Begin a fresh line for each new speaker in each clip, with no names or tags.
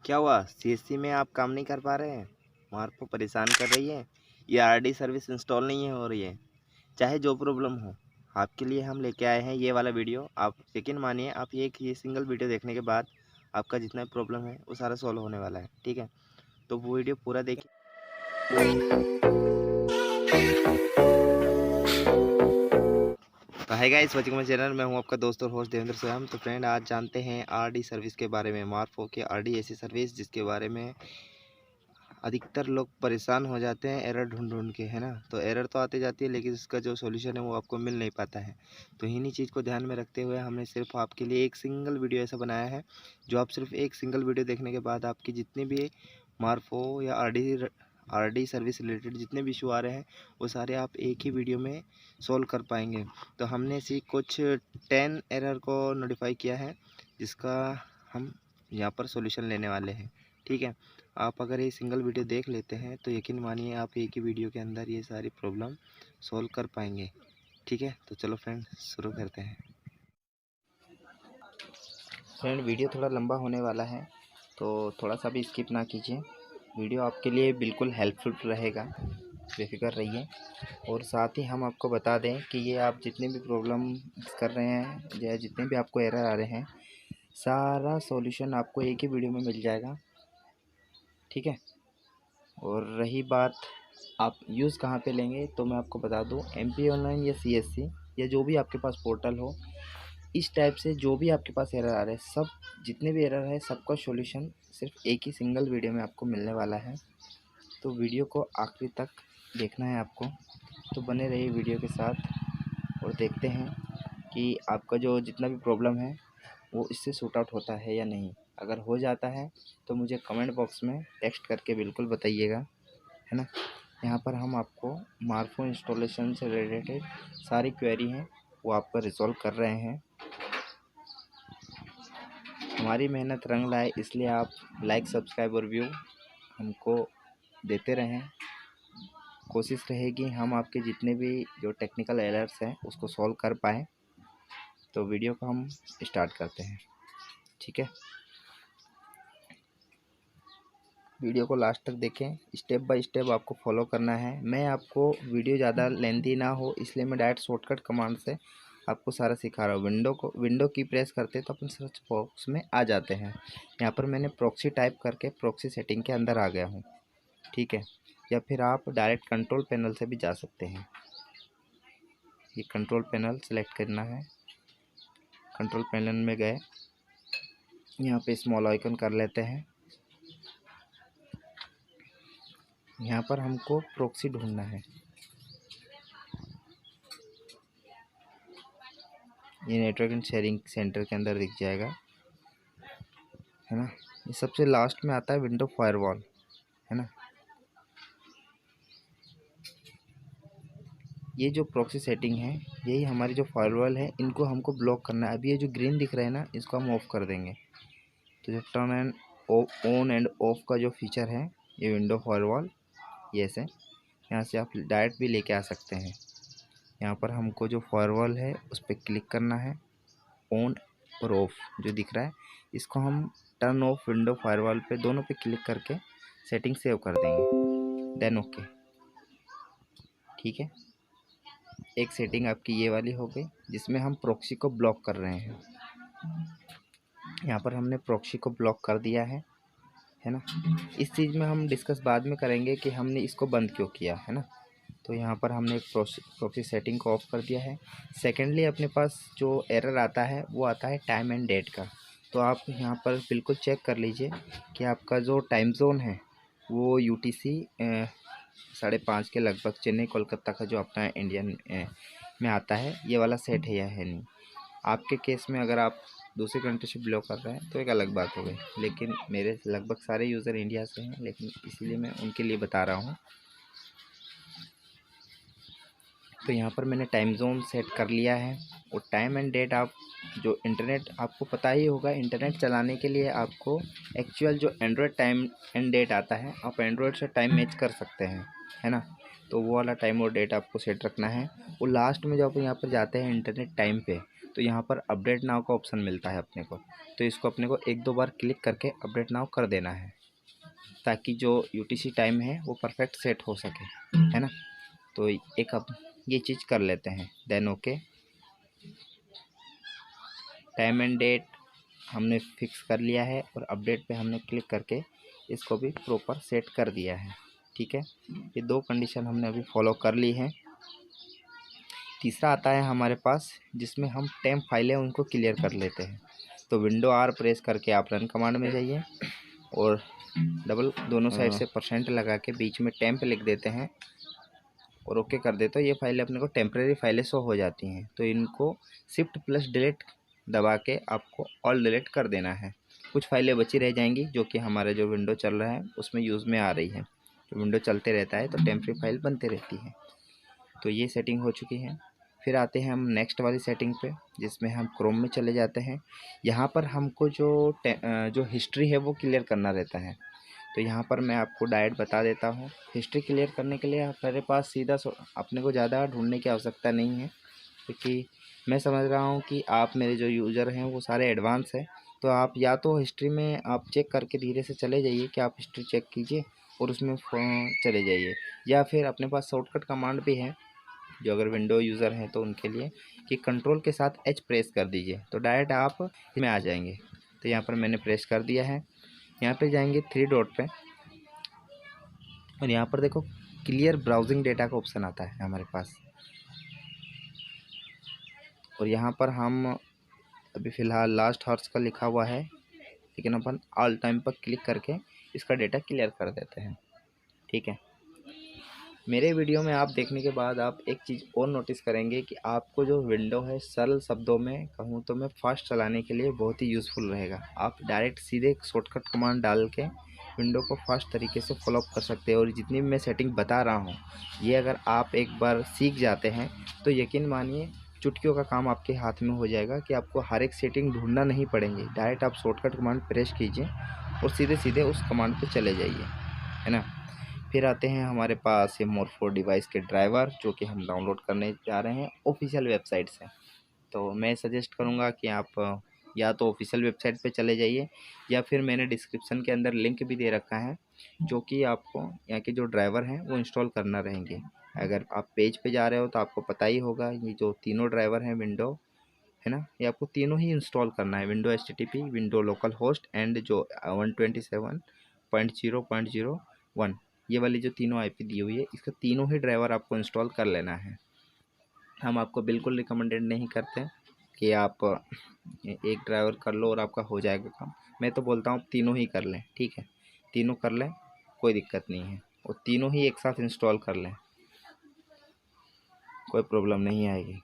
क्या हुआ? सीएससी में आप काम नहीं कर पा रहे हैं? आपको परेशान कर रही है? ये आरडी सर्विस इंस्टॉल नहीं है हो रही है। चाहे जो प्रॉब्लम हो, आपके लिए हम लेके आए हैं ये वाला वीडियो। आप यकीन मानिए, आप ये सिंगल वीडियो देखने के बाद आपका जितना भी प्रॉब्लम है वो सारा सॉल्व होने वाला है। ठीक है, तो वो वीडियो पूरा देखिए। तो hi guys, watching my channel. मैं हूं आपका दोस्त और होस्ट देवेंद्र स्वयं। तो फ्रेंड, आज जानते हैं आरडी सर्विस के बारे में। मार्फो की आरडी ऐसी सर्विस जिसके बारे में अधिकतर लोग परेशान हो जाते हैं एरर ढूंढ ढूंढ के, है ना। तो एरर तो आती जाती है, लेकिन इसका जो सॉल्यूशन है वो आपको मिल नहीं पाता है। तो इन्हीं चीज़ को ध्यान में रखते हुए हमने सिर्फ आपके लिए एक सिंगल वीडियो ऐसा बनाया है, जो आप सिर्फ एक सिंगल वीडियो देखने के बाद आपकी जितनी भी मार्फो या आरडी सर्विस रिलेटेड जितने भी इशू आ रहे हैं वो सारे आप एक ही वीडियो में सॉल्व कर पाएंगे। तो हमने ऐसी कुछ 10 एरर को नोटिफाई किया है, जिसका हम यहाँ पर सॉल्यूशन लेने वाले हैं। ठीक है, आप अगर ये सिंगल वीडियो देख लेते हैं तो यकीन मानिए आप एक ही वीडियो के अंदर ये सारी प्रॉब्लम सॉल्व कर पाएंगे। ठीक है, तो चलो फ्रेंड शुरू करते हैं। फ्रेंड, वीडियो थोड़ा लंबा होने वाला है, तो थोड़ा सा भी स्किप ना कीजिए। वीडियो आपके लिए बिल्कुल हेल्पफुल रहेगा, बेफिक्र रहिए। और साथ ही हम आपको बता दें कि ये आप जितने भी प्रॉब्लम कर रहे हैं या जितने भी आपको एरर आ रहे हैं, सारा सॉल्यूशन आपको एक ही वीडियो में मिल जाएगा। ठीक है, और रही बात आप यूज़ कहाँ पे लेंगे, तो मैं आपको बता दूं, एमपी ऑनलाइन या सीएससी या जो भी आपके पास पोर्टल हो, इस टाइप से जो भी आपके पास एरर आ रहे हैं, सब जितने भी एरर है सबका सॉल्यूशन सिर्फ एक ही सिंगल वीडियो में आपको मिलने वाला है। तो वीडियो को आखिरी तक देखना है आपको, तो बने रहिए वीडियो के साथ और देखते हैं कि आपका जो जितना भी प्रॉब्लम है वो इससे सूट आउट होता है या नहीं। अगर हो जाता है तो मुझे कमेंट बॉक्स में टेक्स्ट करके बिल्कुल बताइएगा, है ना। यहाँ पर हम आपको मार्फो इंस्टॉलेशन से रिलेटेड सारी क्वेरी हैं वो आपका रिजॉल्व कर रहे हैं। हमारी मेहनत रंग लाए, इसलिए आप लाइक, सब्सक्राइब और व्यू हमको देते रहें। कोशिश रहेगी हम आपके जितने भी जो टेक्निकल एरर्स हैं उसको सॉल्व कर पाएँ। तो वीडियो को हम स्टार्ट करते हैं। ठीक है, वीडियो को लास्ट तक देखें, स्टेप बाय स्टेप आपको फॉलो करना है। मैं आपको वीडियो ज़्यादा लेंथी ना हो इसलिए मैं डायरेक्ट शॉर्टकट कमांड से आपको सारा सिखा रहा हूँ। विंडो की प्रेस करते तो अपन सर्च बॉक्स में आ जाते हैं। यहाँ पर मैंने प्रॉक्सी टाइप करके प्रॉक्सी सेटिंग के अंदर आ गया हूँ। ठीक है, या फिर आप डायरेक्ट कंट्रोल पैनल से भी जा सकते हैं। ये कंट्रोल पैनल सेलेक्ट करना है। कंट्रोल पैनल में गए, यहाँ पे स्मॉल आइकन कर लेते हैं। यहाँ पर हमको प्रॉक्सी ढूंढना है। ये नेटवर्क एंड शेयरिंग सेंटर के अंदर दिख जाएगा, है ना। ये सबसे लास्ट में आता है विंडो फायरवॉल, है ना। ये जो प्रॉक्सी सेटिंग है यही हमारी जो फायरवॉल है, इनको हमको ब्लॉक करना है। अभी ये जो ग्रीन दिख रहा है ना, इसको हम ऑफ़ कर देंगे। तो जो turn and on end of का जो फीचर है ये विंडो फायरवॉल, ये से यहाँ से आप डायरेक्ट भी लेके आ सकते हैं। यहाँ पर हमको जो फायरवॉल है उस पर क्लिक करना है। ऑन और ऑफ जो दिख रहा है, इसको हम टर्न ऑफ विंडो फायरवॉल पे दोनों पे क्लिक करके सेटिंग सेव कर देंगे। Then okay. ठीक है, एक सेटिंग आपकी ये वाली हो गई जिसमें हम प्रॉक्सी को ब्लॉक कर रहे हैं। यहाँ पर हमने प्रॉक्सी को ब्लॉक कर दिया है ना। इस चीज़ में हम डिस्कस बाद में करेंगे कि हमने इसको बंद क्यों किया, है ना। तो यहाँ पर हमने एक प्रॉक्सी सेटिंग को ऑफ कर दिया है। सेकेंडली अपने पास जो एरर आता है वो आता है टाइम एंड डेट का। तो आप यहाँ पर बिल्कुल चेक कर लीजिए कि आपका जो टाइम जोन है वो UTC 5:30 के लगभग, चेन्नई कोलकाता का जो अपना इंडियन में आता है, ये वाला सेट है या है नहीं। आपके केस में अगर आप दूसरी कंट्री से बिलोंग कर रहे हैं तो एक अलग बात हो गई, लेकिन मेरे लगभग सारे यूज़र इंडिया से हैं, लेकिन इसीलिए मैं उनके लिए बता रहा हूँ। तो यहाँ पर मैंने टाइम जोन सेट कर लिया है। और टाइम एंड डेट, आप जो इंटरनेट, आपको पता ही होगा इंटरनेट चलाने के लिए आपको एक्चुअल जो एंड्रॉयड टाइम एंड डेट आता है, आप एंड्रॉयड से टाइम मैच कर सकते हैं, है ना। तो वो वाला टाइम और डेट आपको सेट रखना है। और लास्ट में जब आप यहाँ पर जाते हैं इंटरनेट टाइम पे, तो यहाँ पर अपडेट नाउ का ऑप्शन मिलता है अपने को। तो इसको अपने को 1-2 बार क्लिक करके अपडेट नाउ कर देना है, ताकि जो यूटीसी टाइम है वो परफेक्ट सेट हो सके, है ना। तो एक अब ये चीज़ कर लेते हैं। Then okay, time and date हमने फिक्स कर लिया है और अपडेट पे हमने क्लिक करके इसको भी प्रॉपर सेट कर दिया है। ठीक है, ये 2 कंडीशन हमने अभी फॉलो कर ली है। तीसरा आता है हमारे पास, जिसमें हम टेम्प फाइलें उनको क्लियर कर लेते हैं। तो विंडो आर प्रेस करके आप रन कमांड में जाइए और डबल दोनों साइड से % लगा के बीच में टेम्प लिख देते हैं और ओके कर देते हो। ये फाइलें अपने को टेम्प्रेरी फाइलें शो हो जाती हैं। तो इनको शिफ्ट+डिलीट दबा के आपको ऑल डिलीट कर देना है। कुछ फाइलें बची रह जाएंगी जो कि हमारा जो विंडो चल रहा है उसमें यूज़ में आ रही है। तो विंडो चलते रहता है तो टेम्प्रेरी फाइल बनते रहती है। तो ये सेटिंग हो चुकी है। फिर आते हैं हम नेक्स्ट वाली सेटिंग पे, जिसमें हम क्रोम में चले जाते हैं। यहाँ पर हमको जो हिस्ट्री है वो क्लियर करना रहता है। तो यहाँ पर मैं आपको डायरेक्ट बता देता हूँ। हिस्ट्री क्लियर करने के लिए मेरे पास सीधा अपने को ज़्यादा ढूंढने की आवश्यकता नहीं है, क्योंकि मैं समझ रहा हूँ कि आप मेरे जो यूज़र हैं वो सारे एडवांस हैं। तो आप या तो हिस्ट्री में आप चेक करके धीरे से चले जाइए कि आप हिस्ट्री चेक कीजिए और उसमें चले जाइए, या फिर अपने पास शॉर्टकट कमांड भी है जो अगर विंडो यूज़र हैं तो उनके लिए, कि कंट्रोल के साथ H प्रेस कर दीजिए तो डायरेक्ट आप इसमें आ जाएंगे। तो यहाँ पर मैंने प्रेस कर दिया है। यहाँ पे जाएंगे 3 डॉट पे और यहाँ पर देखो क्लियर ब्राउजिंग डेटा का ऑप्शन आता है हमारे पास। और यहाँ पर हम अभी फ़िलहाल लास्ट हॉर्स का लिखा हुआ है, लेकिन अपन ऑल टाइम पर क्लिक करके इसका डेटा क्लियर कर देते हैं। ठीक है, मेरे वीडियो में आप देखने के बाद आप एक चीज़ और नोटिस करेंगे कि आपको जो विंडो है सरल शब्दों में कहूँ तो मैं फास्ट चलाने के लिए बहुत ही यूज़फुल रहेगा। आप डायरेक्ट सीधे शॉर्टकट कमांड डाल के विंडो को फास्ट तरीके से फॉलो कर सकते हैं। और जितनी भी मैं सेटिंग बता रहा हूँ ये अगर आप एक बार सीख जाते हैं तो यकीन मानिए चुटकियों का काम आपके हाथ में हो जाएगा, कि आपको हर एक सेटिंग ढूंढना नहीं पड़ेंगे। डायरेक्ट आप शॉर्टकट कमांड प्रेस कीजिए और सीधे सीधे उस कमांड पे चले जाइए, है ना। फिर आते हैं हमारे पास ये मोर4 डिवाइस के ड्राइवर, जो कि हम डाउनलोड करने जा रहे हैं ऑफिशियल वेबसाइट से। तो मैं सजेस्ट करूँगा कि आप या तो ऑफिशियल वेबसाइट पे चले जाइए, या फिर मैंने डिस्क्रिप्शन के अंदर लिंक भी दे रखा है जो कि आपको यहाँ के जो ड्राइवर हैं वो इंस्टॉल करना रहेंगे। अगर आप पेज पे जा रहे हो तो आपको पता ही होगा, ये जो तीनों ड्राइवर हैं विंडो, है ना, ये आपको तीनों ही इंस्टॉल करना है। Window HTTP, window local host and जो 127.0.0.1, ये वाली जो तीनों IP दी हुई है, इसका तीनों ही ड्राइवर आपको इंस्टॉल कर लेना है। हम आपको बिल्कुल रिकमेंडेड नहीं करते कि आप एक ड्राइवर कर लो और आपका हो जाएगा काम। मैं तो बोलता हूँ तीनों ही कर लें। ठीक है, तीनों कर लें, कोई दिक्कत नहीं है, और तीनों ही एक साथ इंस्टॉल कर लें, कोई प्रॉब्लम नहीं आएगी,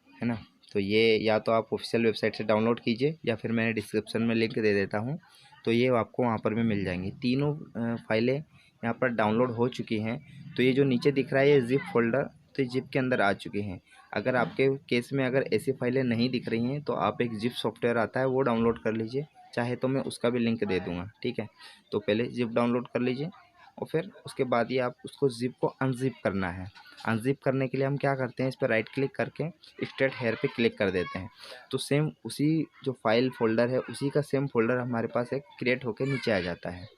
है ना। तो ये या तो आप ऑफिशियल वेबसाइट से डाउनलोड कीजिए, या फिर मैंने डिस्क्रिप्शन में लिंक दे देता हूँ, तो ये आपको वहाँ पर भी मिल जाएंगी। तीनों फाइलें यहाँ पर डाउनलोड हो चुकी हैं। तो ये जो नीचे दिख रहा है ये ज़िप फोल्डर, तो ये ज़िप के अंदर आ चुके हैं। अगर आपके केस में अगर ऐसी फाइलें नहीं दिख रही हैं तो आप एक ज़िप सॉफ्टवेयर आता है वो डाउनलोड कर लीजिए, चाहे तो मैं उसका भी लिंक दे दूँगा। ठीक है, तो पहले ज़िप डाउनलोड कर लीजिए और फिर उसके बाद ही आप उसको ज़िप को अनज़िप करना है। अनज़िप करने के लिए हम क्या करते हैं, इस पर राइट क्लिक करके स्ट्रेट हेयर पे क्लिक कर देते हैं। तो सेम उसी जो फाइल फोल्डर है उसी का सेम फोल्डर हमारे पास एक क्रिएट होकर नीचे आ जाता है।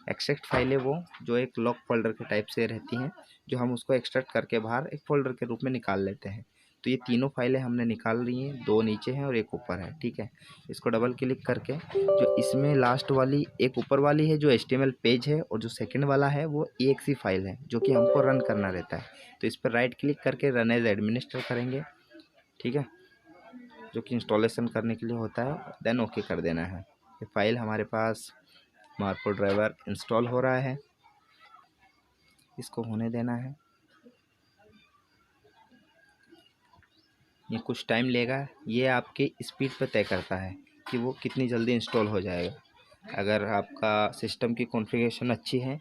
एक्सट्रैक्ट फाइल है वो जो एक लॉक फोल्डर के टाइप से रहती हैं, जो हम उसको एक्सट्रैक्ट करके बाहर एक फ़ोल्डर के रूप में निकाल लेते हैं। तो ये तीनों फाइलें हमने निकाल ली हैं, 2 नीचे हैं और एक ऊपर है। ठीक है, इसको डबल क्लिक करके जो इसमें लास्ट वाली एक ऊपर वाली है जो HTML पेज है, और जो सेकंड वाला है वो EXE फाइल है जो कि हमको रन करना रहता है। तो इस पर राइट क्लिक करके रन एज एडमिनिस्टर करेंगे। ठीक है, जो कि इंस्टॉलेशन करने के लिए होता है, देन ओके कर देना है। ये फाइल हमारे पास मोर4 ड्राइवर इंस्टॉल हो रहा है, इसको होने देना है। ये कुछ टाइम लेगा, ये आपकी स्पीड पर तय करता है कि वो कितनी जल्दी इंस्टॉल हो जाएगा। अगर आपका सिस्टम की कॉन्फ़िगरेशन अच्छी है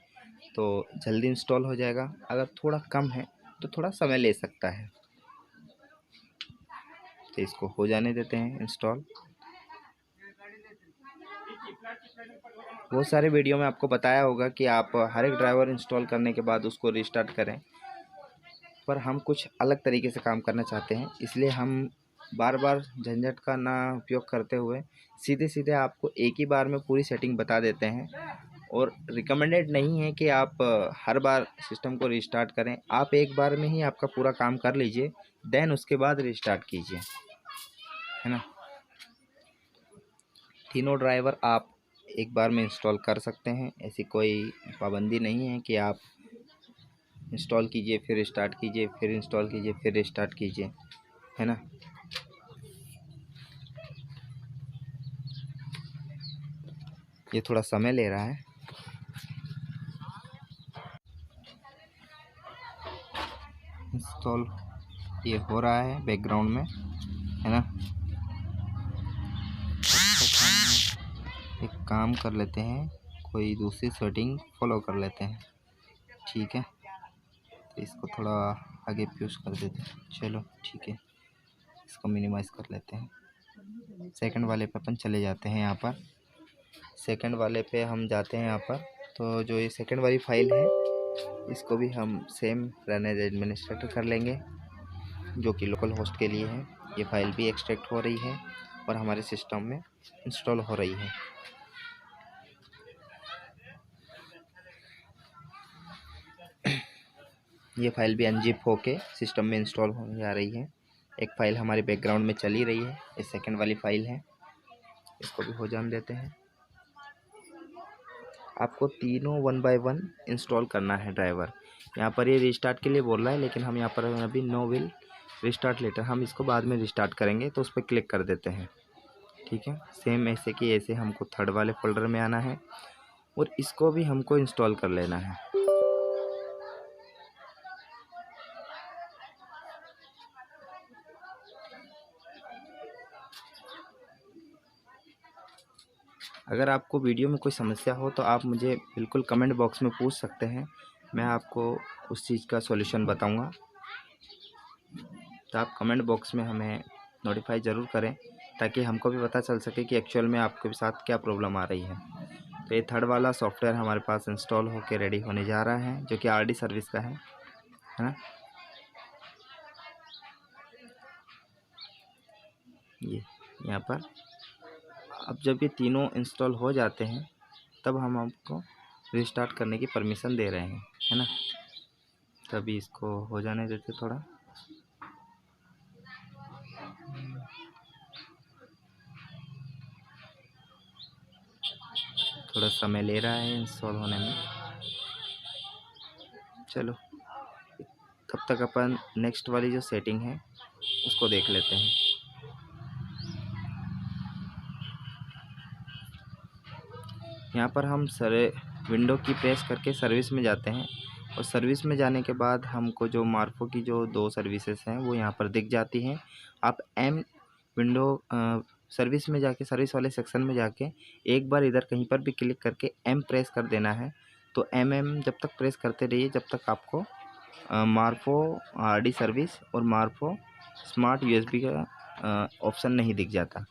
तो जल्दी इंस्टॉल हो जाएगा, अगर थोड़ा कम है तो थोड़ा समय ले सकता है। तो इसको हो जाने देते हैं इंस्टॉल। बहुत सारे वीडियो में आपको बताया होगा कि आप हर एक ड्राइवर इंस्टॉल करने के बाद उसको रिस्टार्ट करें, पर हम कुछ अलग तरीके से काम करना चाहते हैं, इसलिए हम बार बार झंझट का ना उपयोग करते हुए सीधे सीधे आपको एक ही बार में पूरी सेटिंग बता देते हैं। और रिकमेंडेड नहीं है कि आप हर बार सिस्टम को रिस्टार्ट करें। आप एक बार में ही आपका पूरा काम कर लीजिए, देन उसके बाद रिस्टार्ट कीजिए, है ना। तीनों ड्राइवर आप एक बार में इंस्टॉल कर सकते हैं, ऐसी कोई पाबंदी नहीं है कि आप इंस्टॉल कीजिए फिर स्टार्ट कीजिए, फिर इंस्टॉल कीजिए फिर रिस्टार्ट कीजिए, है ना। ये थोड़ा समय ले रहा है। इंस्टॉल ये हो रहा है बैकग्राउंड में, है ना। एक काम कर लेते हैं, कोई दूसरी सेटिंग फॉलो कर लेते हैं, ठीक है। तो इसको थोड़ा आगे पुश कर देते हैं। चलो ठीक है, इसको मिनिमाइज़ कर लेते हैं। सेकंड वाले पे अपन चले जाते हैं। यहाँ पर सेकंड वाले पे हम जाते हैं। यहाँ पर तो जो ये सेकंड वाली फाइल है, इसको भी हम सेम रन एज एडमिनिस्ट्रेटर कर लेंगे, जो कि लोकल होस्ट के लिए है। ये फाइल भी एक्सट्रैक्ट हो रही है और हमारे सिस्टम में इंस्टॉल हो रही है। ये फाइल भी अनजिप होके सिस्टम में इंस्टॉल होने जा रही है। एक फ़ाइल हमारे बैकग्राउंड में चली रही है, ये सेकंड वाली फ़ाइल है, इसको भी हो जाने देते हैं। आपको तीनों वन बाय वन इंस्टॉल करना है ड्राइवर। यहाँ पर ये रिस्टार्ट के लिए बोल रहा है, लेकिन हम यहाँ पर अभी नो विल रिस्टार्ट लेटर, हम इसको बाद में रिस्टार्ट करेंगे, तो उस पर क्लिक कर देते हैं, ठीक है। सेम ऐसे कि ऐसे हमको थर्ड वाले फोल्डर में आना है और इसको भी हमको इंस्टॉल कर लेना है। अगर आपको वीडियो में कोई समस्या हो तो आप मुझे बिल्कुल कमेंट बॉक्स में पूछ सकते हैं, मैं आपको उस चीज़ का सॉल्यूशन बताऊंगा। तो आप कमेंट बॉक्स में हमें नोटिफाई ज़रूर करें, ताकि हमको भी पता चल सके कि एक्चुअल में आपके साथ क्या प्रॉब्लम आ रही है। तो ये थर्ड वाला सॉफ्टवेयर हमारे पास इंस्टॉल होकर रेडी होने जा रहा है, जो कि आरडी सर्विस का है ना। ये यहाँ पर अब जब ये तीनों इंस्टॉल हो जाते हैं, तब हम आपको रिस्टार्ट करने की परमिशन दे रहे हैं, है ना। तभी इसको हो जाने देते थोड़ा। थोड़ा समय ले रहा है इंस्टॉल होने में। चलो तब तक अपन नेक्स्ट वाली जो सेटिंग है उसको देख लेते हैं। यहाँ पर हम विंडो की प्रेस करके सर्विस में जाते हैं, और सर्विस में जाने के बाद हमको जो मार्फो की जो दो सर्विसेज हैं वो यहाँ पर दिख जाती हैं। आप विंडो सर्विस में जाके, सर्विस वाले सेक्शन में जाके एक बार इधर कहीं पर भी क्लिक करके प्रेस कर देना है। तो जब तक प्रेस करते रहिए जब तक आपको मार्फो आरडी सर्विस और मार्फो स्मार्ट यूएसबी का ऑप्शन नहीं दिख जाता।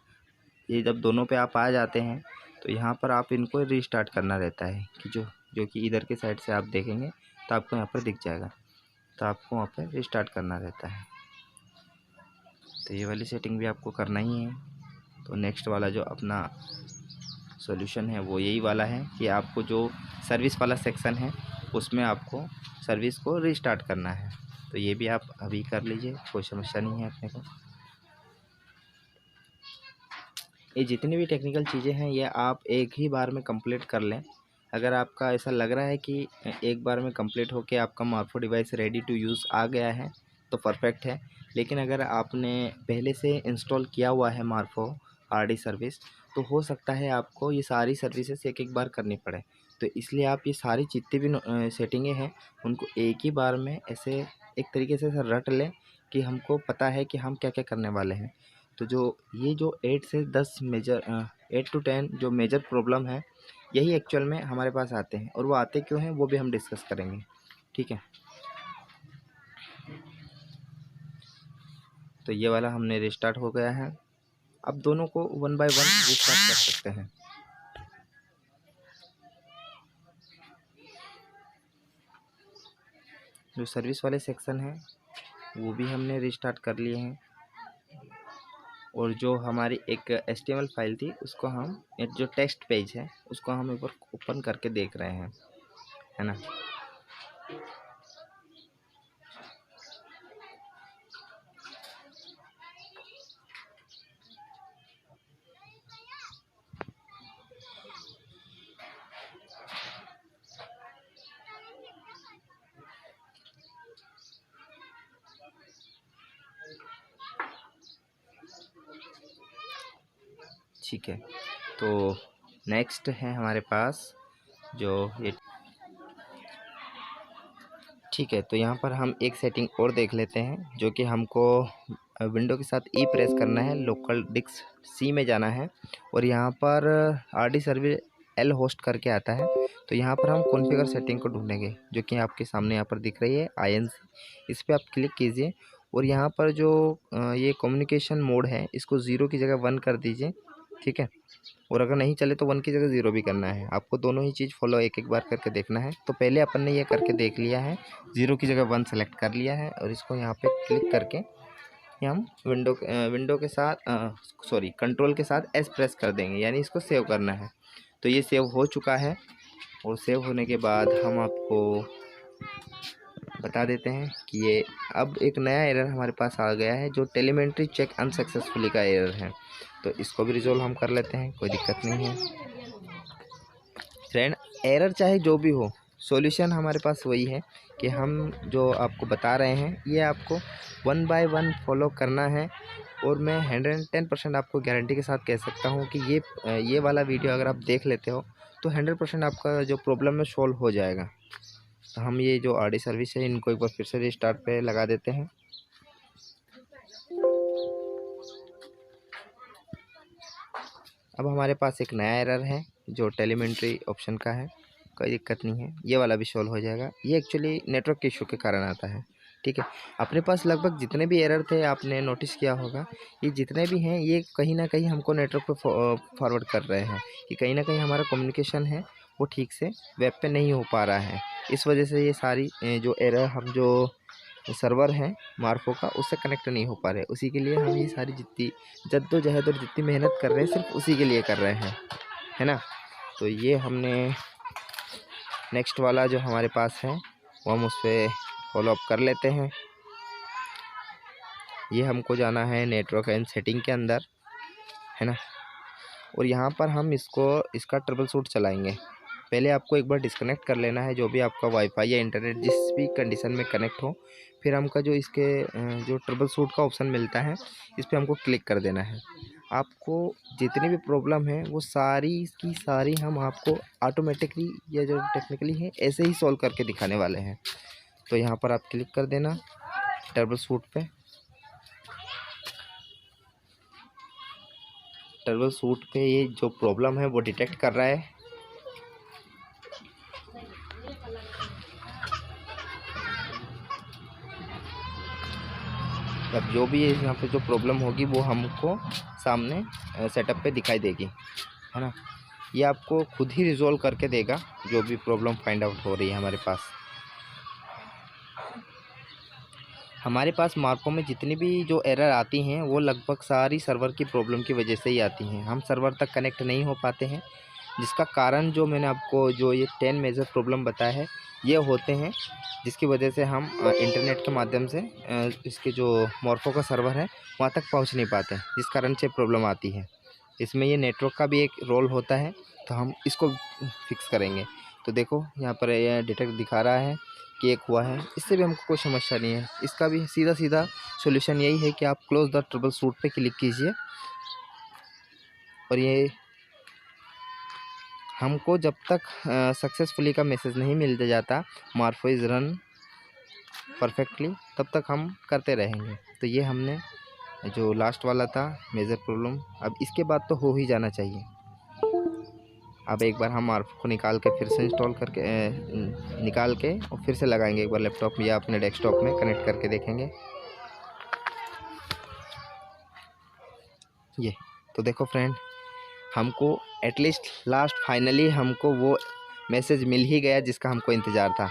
ये जब दोनों पे आप आ जाते हैं तो यहाँ पर आप इनको रीस्टार्ट करना रहता है, कि जो कि इधर के साइड से आप देखेंगे तो आपको यहाँ पर दिख जाएगा, तो आपको वहाँ पर रीस्टार्ट करना रहता है। तो ये वाली सेटिंग भी आपको करना ही है। तो नेक्स्ट वाला जो अपना सॉल्यूशन है वो यही वाला है, कि आपको जो सर्विस वाला सेक्शन है उसमें आपको सर्विस को रीस्टार्ट करना है। तो ये भी आप अभी कर लीजिए, कोई समस्या नहीं है अपने को। ये जितनी भी टेक्निकल चीज़ें हैं ये आप एक ही बार में कंप्लीट कर लें। अगर आपका ऐसा लग रहा है कि एक बार में कंप्लीट होके आपका मार्फो डिवाइस रेडी टू यूज़ आ गया है तो परफेक्ट है। लेकिन अगर आपने पहले से इंस्टॉल किया हुआ है मार्फो आरडी सर्विस, तो हो सकता है आपको ये सारी सर्विसेज एक एक बार करनी पड़े। तो इसलिए आप ये सारी जितनी भी सेटिंगें हैं उनको एक ही बार में ऐसे एक तरीके से रट लें, कि हमको पता है कि हम क्या क्या करने वाले हैं। तो ये जो 8 से 10 मेजर 8 to 10 जो मेजर प्रॉब्लम है, यही एक्चुअल में हमारे पास आते हैं, और वो आते क्यों हैं वो भी हम डिस्कस करेंगे, ठीक है। तो ये वाला हमने रिस्टार्ट हो गया है। अब दोनों को वन बाय वन रिस्टार्ट कर सकते हैं। जो सर्विस वाले सेक्शन हैं वो भी हमने रिस्टार्ट कर लिए हैं। और जो हमारी एक HTML फाइल थी उसको हम, जो टेक्स्ट पेज है उसको हम ऊपर ओपन करके देख रहे हैं, है ना। ठीक है, तो नेक्स्ट है हमारे पास जो ये, ठीक है। तो यहाँ पर हम एक सेटिंग और देख लेते हैं, जो कि हमको विंडो के साथ ई प्रेस करना है, लोकल डिस्क सी में जाना है, और यहाँ पर RD सर्वर L होस्ट करके आता है। तो यहाँ पर हम कॉन्फ़िगर सेटिंग को ढूंढेंगे, जो कि आपके सामने यहाँ पर दिख रही है INC, इस पर आप क्लिक कीजिए, और यहाँ पर जो ये कम्युनिकेशन मोड है इसको 0 की जगह 1 कर दीजिए, ठीक है। और अगर नहीं चले तो 1 की जगह 0 भी करना है, आपको दोनों ही चीज़ फॉलो एक एक बार करके देखना है। तो पहले अपन ने ये करके देख लिया है, 0 की जगह 1 सेलेक्ट कर लिया है, और इसको यहाँ पे क्लिक करके ये हम विंडो के साथ कंट्रोल के साथ S प्रेस कर देंगे, यानी इसको सेव करना है। तो ये सेव हो चुका है, और सेव होने के बाद हम आपको बता देते हैं कि ये अब एक नया एरर हमारे पास आ गया है, जो टेलीमेंट्री चेक अनसक्सेसफुली का एरर है। तो इसको भी रिजोल्व हम कर लेते हैं, कोई दिक्कत नहीं है फ्रेंड। एरर चाहे जो भी हो, सॉल्यूशन हमारे पास वही है कि हम जो आपको बता रहे हैं ये आपको 1 बाय 1 फॉलो करना है। और मैं 110% आपको गारंटी के साथ कह सकता हूँ कि ये वाला वीडियो अगर आप देख लेते हो तो 100% आपका जो प्रॉब्लम है सॉल्व हो जाएगा। तो हम ये जो RD सर्विस है इनको एक बार फिर से रिस्टार्ट पे लगा देते हैं। अब हमारे पास एक नया एरर है जो टेलीमेंट्री ऑप्शन का है, कोई दिक्कत नहीं है, ये वाला भी सॉल्व हो जाएगा। ये एक्चुअली नेटवर्क के इशू के कारण आता है, ठीक है। अपने पास लगभग जितने भी एरर थे आपने नोटिस किया होगा, ये जितने भी हैं ये कहीं ना कहीं हमको नेटवर्क पे फॉरवर्ड कर रहे हैं, कि कहीं ना कहीं हमारा कम्युनिकेशन है वो ठीक से वेब पे नहीं हो पा रहा है। इस वजह से ये सारी जो एरर हम जो सर्वर है मार्फो का उससे कनेक्ट नहीं हो पा रहे, उसी के लिए हम ये सारी जितनी जद्दोजहद और जितनी मेहनत कर रहे हैं सिर्फ उसी के लिए कर रहे हैं, है ना। तो ये हमने नेक्स्ट वाला जो हमारे पास है वो हम उस पर फॉलो अप कर लेते हैं। ये हमको जाना है नेटवर्क एंड सेटिंग के अंदर, है ना, और यहाँ पर हम इसका ट्रबल शूट चलाएंगे। पहले आपको एक बार डिस्कनेक्ट कर लेना है जो भी आपका वाईफाई या इंटरनेट जिस भी कंडीशन में कनेक्ट हो, फिर हमका जो इसके जो ट्रबल शूट का ऑप्शन मिलता है इस पर हमको क्लिक कर देना है। आपको जितनी भी प्रॉब्लम है वो सारी की सारी हम आपको ऑटोमेटिकली या जो टेक्निकली है ऐसे ही सॉल्व करके दिखाने वाले हैं। तो यहाँ पर आप क्लिक कर देना ट्रबल शूट पे। ट्रबल शूट पे ये जो प्रॉब्लम है वो डिटेक्ट कर रहा है। अब जो भी यहाँ पे जो प्रॉब्लम होगी वो हमको सामने सेटअप पे दिखाई देगी, है ना। ये आपको खुद ही रिजॉल्व करके देगा जो भी प्रॉब्लम फाइंड आउट हो रही है हमारे पास। हमारे पास मार्को में जितनी भी जो एरर आती हैं वो लगभग सारी सर्वर की प्रॉब्लम की वजह से ही आती हैं। हम सर्वर तक कनेक्ट नहीं हो पाते हैं, जिसका कारण जो मैंने आपको जो ये 10 मेजर प्रॉब्लम बताया है ये होते हैं, जिसकी वजह से हम इंटरनेट के माध्यम से इसके जो मॉर्फो का सर्वर है वहाँ तक पहुँच नहीं पाते, जिस कारण से प्रॉब्लम आती है। इसमें ये नेटवर्क का भी एक रोल होता है, तो हम इसको फिक्स करेंगे। तो देखो यहाँ पर ये डिटेक्ट दिखा रहा है कि एक हुआ है, इससे भी हमको कोई समस्या नहीं है। इसका भी सीधा सीधा सॉल्यूशन यही है कि आप क्लोज द ट्रबल शूट पे क्लिक कीजिए, और ये हमको जब तक सक्सेसफुली का मैसेज नहीं मिल जाता मार्फो इज़ रन परफेक्टली, तब तक हम करते रहेंगे। तो ये हमने जो लास्ट वाला था मेजर प्रॉब्लम, अब इसके बाद तो हो ही जाना चाहिए। अब एक बार हम मार्फो को निकाल के फिर से इंस्टॉल करके निकाल के और फिर से लगाएंगे, एक बार लैपटॉप या अपने डेस्कटॉप में कनेक्ट करके देखेंगे। ये तो देखो फ्रेंड, हमको एटलीस्ट लास्ट फाइनली हमको वो मैसेज मिल ही गया जिसका हमको इंतज़ार था।